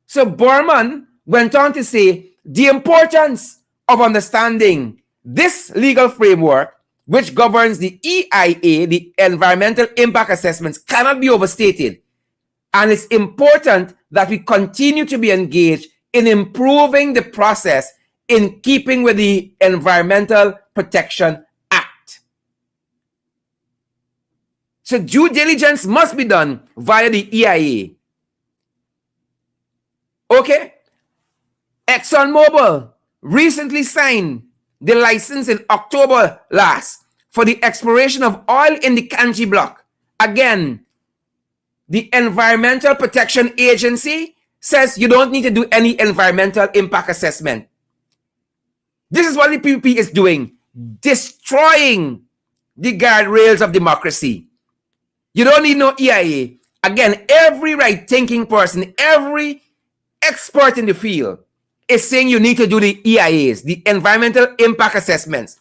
So Berman went on to say the importance of understanding this legal framework, which governs the EIA, the environmental impact assessments, cannot be overstated. And it's important that we continue to be engaged in improving the process in keeping with the Environmental Protection Act. So due diligence must be done via the EIA. Okay? ExxonMobil recently signed the license in October last for the exploration of oil in the Kanchi block. Again, the Environmental Protection Agency says you don't need to do any environmental impact assessment. This is what the PPP is doing, destroying the guardrails of democracy. You don't need no EIA. Again, every right-thinking person, every expert in the field is saying you need to do the EIAs, the environmental impact assessments.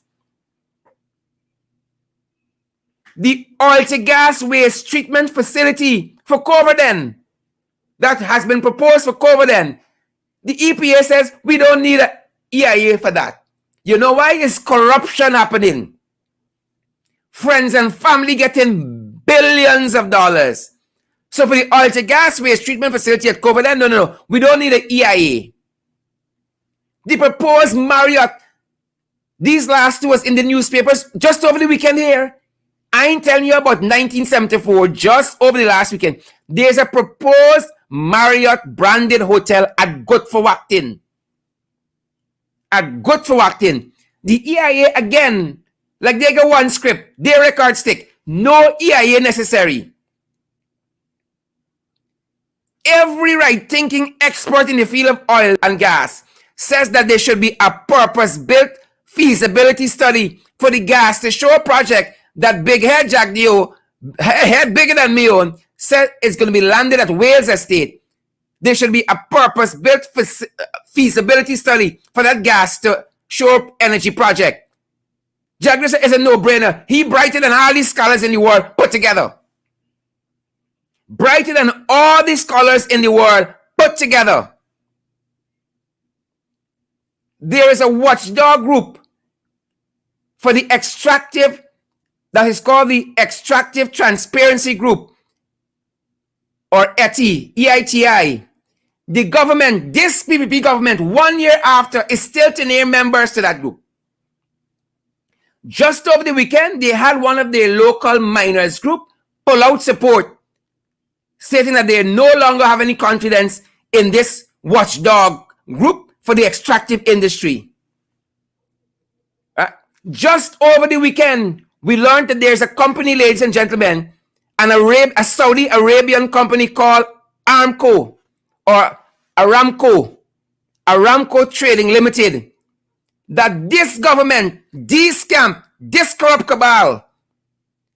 The oil to gas waste treatment facility for Coverden that has been proposed for Coverden. The EPA says we don't need an EIA for that. You know why? It's corruption happening. Friends and family getting billions of dollars. So for the oil to gas waste treatment facility at Coverden, no. We don't need an EIA. The proposed Marriott, these last two was in the newspapers just over the weekend here. I ain't telling you about 1974, just over the last weekend. There's a proposed Marriott branded hotel at Gutfawaktin. At Gutfawaktin. The EIA again, like they got one script, their record stick. No EIA necessary. Every right-thinking expert in the field of oil and gas says that there should be a purpose-built feasibility study for the gas to show a project that Big Head Jack Dio head bigger than me own, said it's going to be landed at Wales Estate. There should be a purpose-built feasibility study for that gas to shore up energy project. Jack Grissom is a no-brainer. He brighter than all these scholars in the world put together. Brighter than all the scholars in the world put together. There is a watchdog group for the extractive, that is called the Extractive Transparency Group, or ETI, EITI. The government, this PPP government, 1 year after, is still to name members to that group. Just over the weekend, they had one of their local miners group pull out support, stating that they no longer have any confidence in this watchdog group for the extractive industry. Just over the weekend, we learned that there's a company, ladies and gentlemen, a Saudi Arabian company called Aramco, or Aramco Trading Limited, that this government, this camp, this corrupt cabal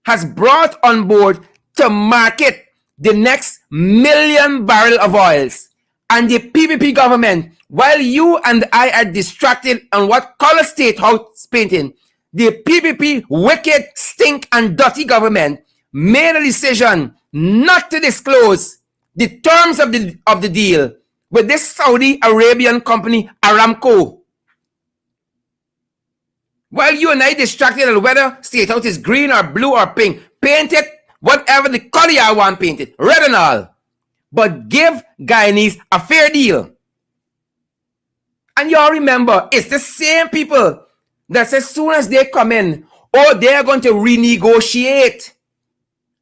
has brought on board to market the next 1 million barrels of oils. And the PPP government, while you and I are distracted on what color State House painting, the PPP wicked, stink, and dirty government made a decision not to disclose the terms of the deal with this Saudi Arabian company, Aramco. While you and I distracted on whether State House is green or blue or pink, paint it whatever the color you want painted, red and all. But give Guyanese a fair deal. And y'all remember, it's the same people that as soon as they come in, they're going to renegotiate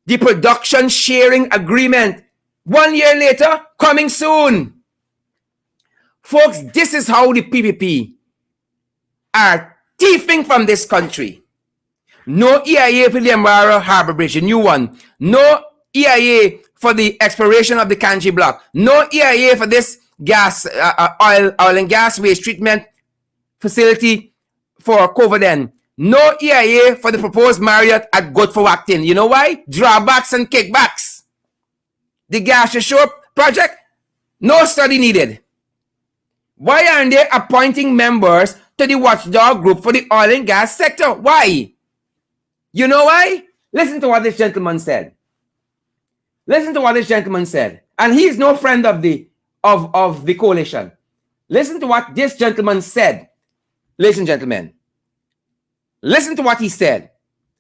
the production sharing agreement. 1 year later, coming soon. Folks, this is how the PPP are thieving from this country. No EIA for the Embarra Harbor Bridge, a new one. No EIA for the exploration of the Kanji block. No EIA for this gas, oil and gas waste treatment facility for Coverden. No EIA for the proposed Marriott at Godforwachton. You know why? Drawbacks and kickbacks. The gas shore project, no study needed. Why aren't they appointing members to the watchdog group for the oil and gas sector? Why? You know why? Listen to what this gentleman said. Listen to what this gentleman said. And he's no friend of the coalition. Listen to what this gentleman said. Ladies and gentlemen. Listen to what he said.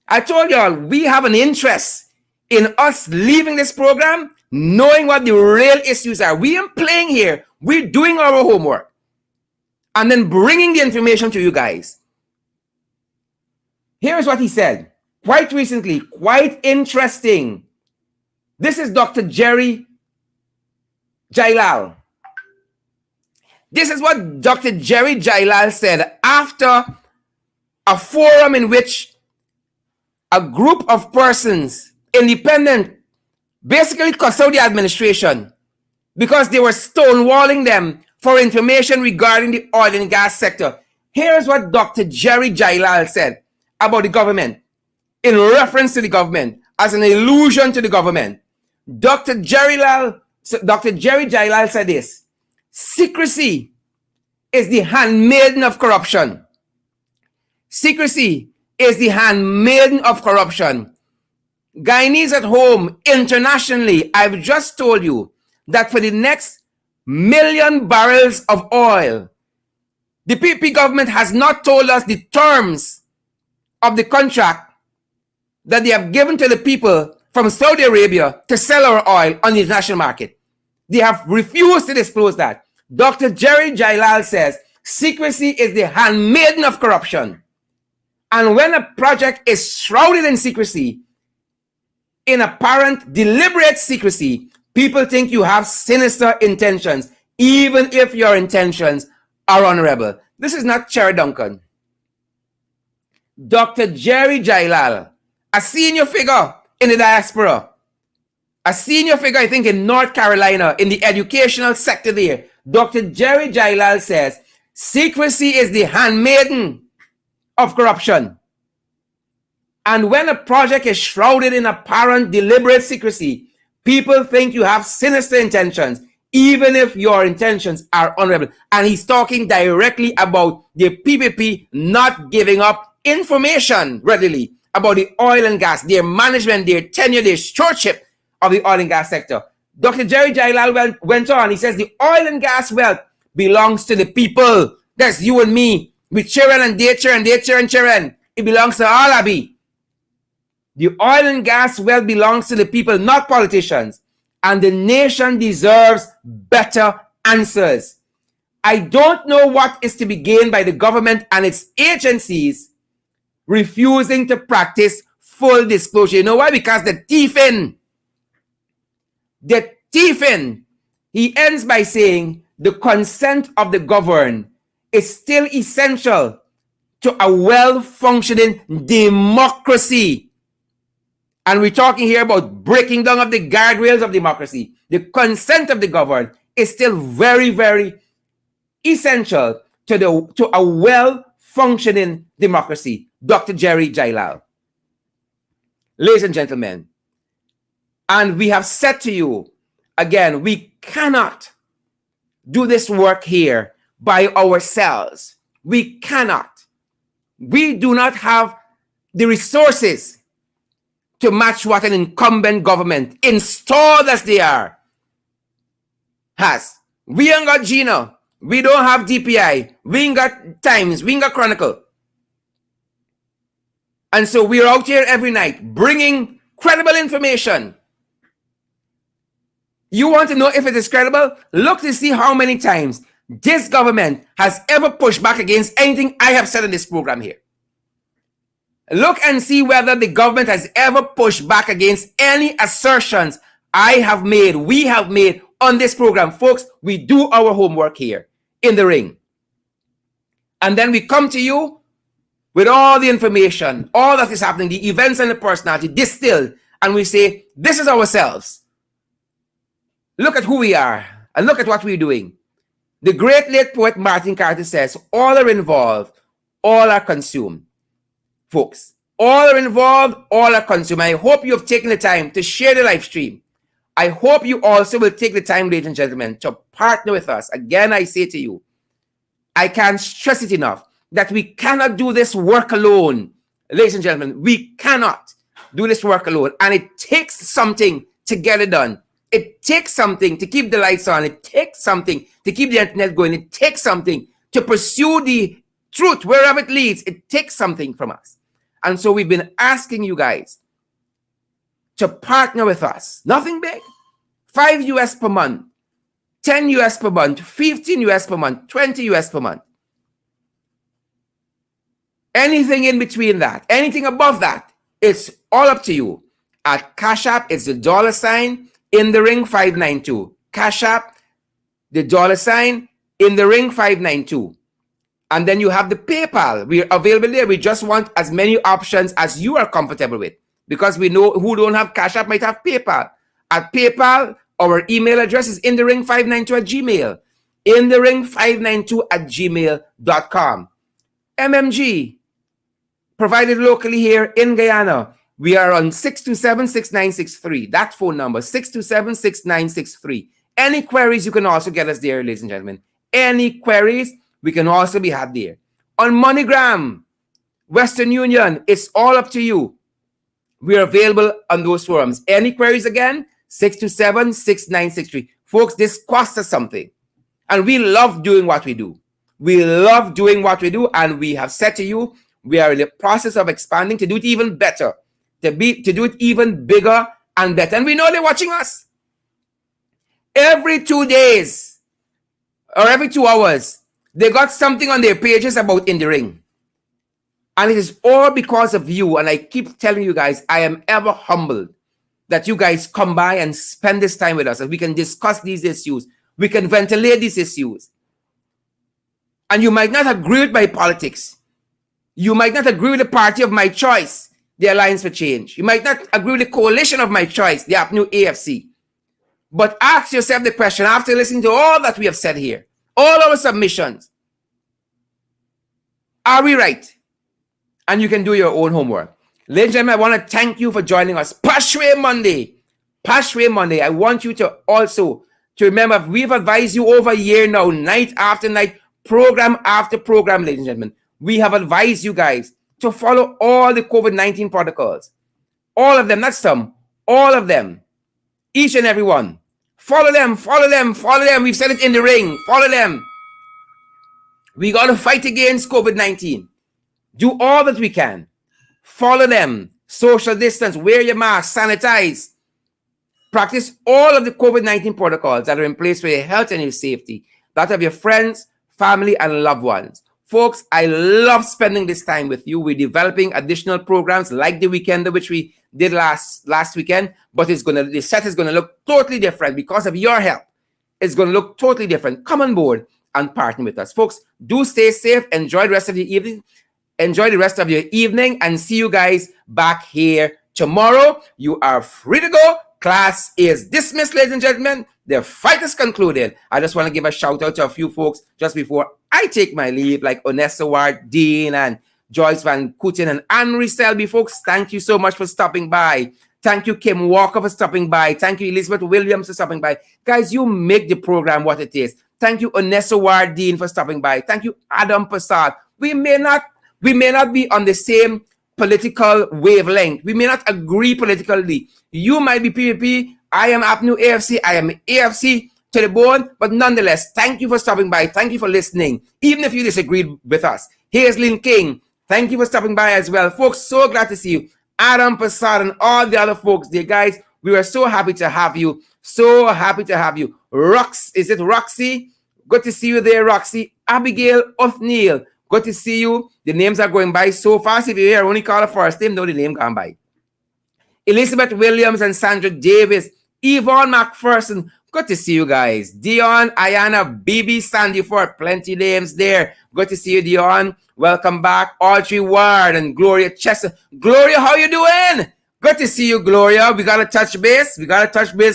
I told y'all we have an interest in us leaving this program knowing what the real issues are. We ain't playing here. We're doing our homework. And then bringing the information to you guys. Here's what he said. Quite recently, quite interesting. This is Dr. Jerry Jailal. This is what Dr. Jerry Jailal said after a forum in which a group of persons, independent, basically custodial administration, because they were stonewalling them for information regarding the oil and gas sector. Here's what Dr. Jerry Jailal said about the government, in reference to the government, as an allusion to the government. Dr. Jerry Jailal said this: secrecy is the handmaiden of corruption. Secrecy is the handmaiden of corruption. Guyanese at home, internationally, I've just told you that for the next 1 million barrels of oil, the PP government has not told us the terms of the contract that they have given to the people from Saudi Arabia to sell our oil on the international market. They have refused to disclose that. Dr. Jerry Jailal says secrecy is the handmaiden of corruption. And when a project is shrouded in secrecy, in apparent deliberate secrecy, people think you have sinister intentions, even if your intentions are honorable. This is not Cherry Duncan. Dr. Jerry Jailal, a senior figure in the diaspora, a senior figure, I think, in North Carolina, in the educational sector there, Dr. Jerry Jailal says, secrecy is the handmaiden of corruption. And when a project is shrouded in apparent deliberate secrecy, people think you have sinister intentions, even if your intentions are honorable. And he's talking directly about the PPP not giving up information readily about the oil and gas, their management, their tenure, their stewardship of the oil and gas sector. Dr. Jerry Jailal went on. He says the oil and gas wealth belongs to the people. That's you and me, with children and their children, their children, children. It belongs to all, Abi. The oil and gas wealth belongs to the people, not politicians. And the nation deserves better answers. I don't know what is to be gained by the government and its agencies refusing to practice full disclosure. You know why? Because the thieving. He ends by saying the consent of the governed is still essential to a well-functioning democracy. And we're talking here about breaking down of the guardrails of democracy. The consent of the governed is still very, very essential to a well-functioning democracy. Dr. Jerry Jailal. Ladies and gentlemen, and we have said to you, again, we cannot do this work here by ourselves. We cannot. We do not have the resources to match what an incumbent government, installed as they are, has. We ain't got Gina. We don't have DPI. We ain't got Times. We ain't got Chronicle. And so we're out here every night bringing credible information. You want to know if it is credible? Look to see how many times this government has ever pushed back against anything I have said in this program here. Look and see whether the government has ever pushed back against any assertions I have made, we have made on this program. Folks, we do our homework here in the ring. And then we come to you with all the information, all that is happening, the events and the personality distilled, and we say, this is ourselves. Look at who we are, and look at what we're doing. The great late poet Martin Carter says, all are involved, all are consumed. Folks, all are involved, all are consumed. I hope you have taken the time to share the live stream. I hope you also will take the time, ladies and gentlemen, to partner with us. Again, I say to you, I can't stress it enough that we cannot do this work alone. Ladies and gentlemen, we cannot do this work alone. And it takes something to get it done. It takes something to keep the lights on. It takes something to keep the internet going. It takes something to pursue the truth wherever it leads. It takes something from us. And so we've been asking you guys to partner with us. Nothing big. $5 per month, $10 per month, $15 per month, $20 per month. Anything in between that, anything above that, it's all up to you. At Cash App, it's the $ in the ring 592. Cash App, the $ in the ring 592. And then you have the PayPal. We're available there. We just want as many options as you are comfortable with, because we know who don't have Cash App might have PayPal. At PayPal, our email address is inthering592 at Gmail. Inthering592 at gmail.com. MMG, provided locally here in Guyana. We are on 627-6963. That phone number, 627-6963. Any queries, you can also get us there, ladies and gentlemen. Any queries, we can also be had there. On MoneyGram, Western Union, it's all up to you. We're available on those forums. Any queries again, 627-6963. Folks, this costs us something. And we love doing what we do. We love doing what we do. And we have said to you, we are in the process of expanding to do it even better, to do it even bigger and better. And we know they're watching us. Every 2 days or every 2 hours, they got something on their pages about In the Ring. And it is all because of you. And I keep telling you guys, I am ever humbled that you guys come by and spend this time with us, and we can discuss these issues. We can ventilate these issues. And you might not agree with my politics. You might not agree with the party of my choice, the Alliance for Change. You might not agree with the coalition of my choice, the APNU AFC. But ask yourself the question, after listening to all that we have said here, all our submissions, are we right? And you can do your own homework. Ladies and gentlemen, I want to thank you for joining us. Pashway Monday. Pashway Monday. I want you to also to remember, we've advised you over a year now, night after night, program after program, ladies and gentlemen. We have advised you guys to follow all the COVID-19 protocols. All of them, not some, all of them. Each and every one. Follow them, follow them, follow them. We've said it in the ring. Follow them. We got to fight against COVID-19. Do all that we can. Follow them. Social distance. Wear your mask. Sanitize. Practice all of the COVID-19 protocols that are in place for your health and your safety. That of your friends, family, and loved ones. Folks, I love spending this time with you. We're developing additional programs like the Weekender, which we did last weekend, but the set is gonna look totally different because of your help. It's gonna look totally different. Come on board and partner with us. Folks, do stay safe. Enjoy the rest of your evening. Enjoy the rest of your evening and see you guys back here tomorrow. You are free to go. Class is dismissed, ladies and gentlemen. The fight is concluded. I just want to give a shout out to a few folks just before I take my leave, like Onessa Ward, Dean, and Joyce Van Kooten, and Anne Selby. Folks, thank you so much for stopping by. Thank you, Kim Walker, for stopping by. Thank you, Elizabeth Williams, for stopping by. Guys, you make the program what it is. Thank you, Onessa Ward, Dean, for stopping by. Thank you, Adam Passad. We may not be on the same political wavelength. We may not agree politically. You might be PPP. I am APNU AFC. I am AFC to the bone. But nonetheless, thank you for stopping by. Thank you for listening. Even if you disagreed with us. Here's Lynn King. Thank you for stopping by as well. Folks, so glad to see you. Adam Passad and all the other folks there, guys. We were so happy to have you. So happy to have you. Is it Roxy? Good to see you there, Roxy. Abigail O'Neill. Good to see you. The names are going by so fast. If you hear only call a first name, know the name gone by. Elizabeth Williams and Sandra Davis. Yvonne McPherson. Good to see you guys. Dion, Ayana, BB Sandy Ford. Plenty names there. Good to see you, Dion. Welcome back. Audrey Ward and Gloria Chester. Gloria, how you doing? Good to see you, Gloria. We got to touch base.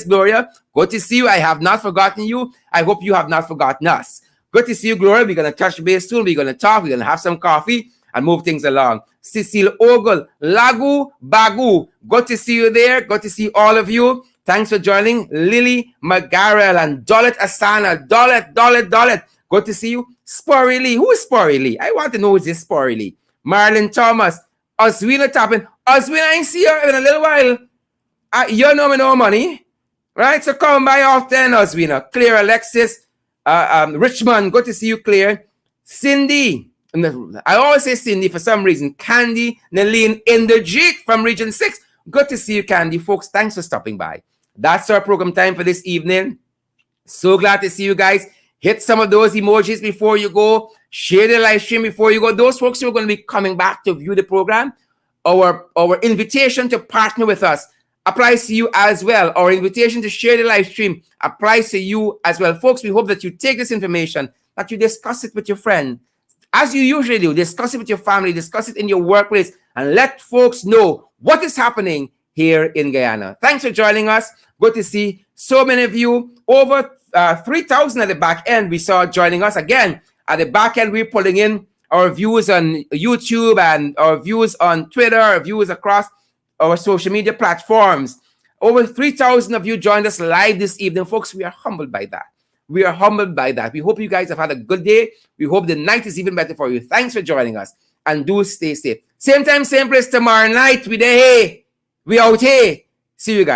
Gloria. Good to see you. I have not forgotten you. I hope you have not forgotten us. Good to see you, Gloria. We're going to touch base soon. We're going to talk. We're going to have some coffee and move things along. Cecile Ogle, Lagu Bagu. Good to see you there. Good to see all of you. Thanks for joining. Lily McGarrell and Dolet Asana. Dolet. Good to see you. Sporry Lee. Who is Sporry Lee? I want to know who is this Sporry Lee. Marlon Thomas. Oswina Tappin. Oswina, I ain't see you in a little while. You know me no money. Right? So come by often, Oswina. Claire Alexis. Richmond, good to see you, Claire. Cindy, I always say Cindy for some reason. Candy, Naleen Inderjeet from Region 6. Good to see you, Candy. Folks, thanks for stopping by. That's our program time for this evening. So glad to see you guys. Hit some of those emojis before you go. Share the live stream before you go. Those folks who are going to be coming back to view the program, our invitation to partner with us applies to you as well. Our invitation to share the live stream applies to you as well. Folks, we hope that you take this information, that you discuss it with your friend. As you usually do, discuss it with your family, discuss it in your workplace, and let folks know what is happening here in Guyana. Thanks for joining us. Good to see so many of you. Over 3,000 at the back end we saw joining us. Again, at the back end, we're pulling in our views on YouTube and our views on Twitter, our views across our social media platforms. Over 3,000 of you joined us live this evening. Folks, we are humbled by that. We hope you guys have had a good day. We hope the night is even better for you. Thanks for joining us. And do stay safe. Same time, same place tomorrow night. We out here. See you guys.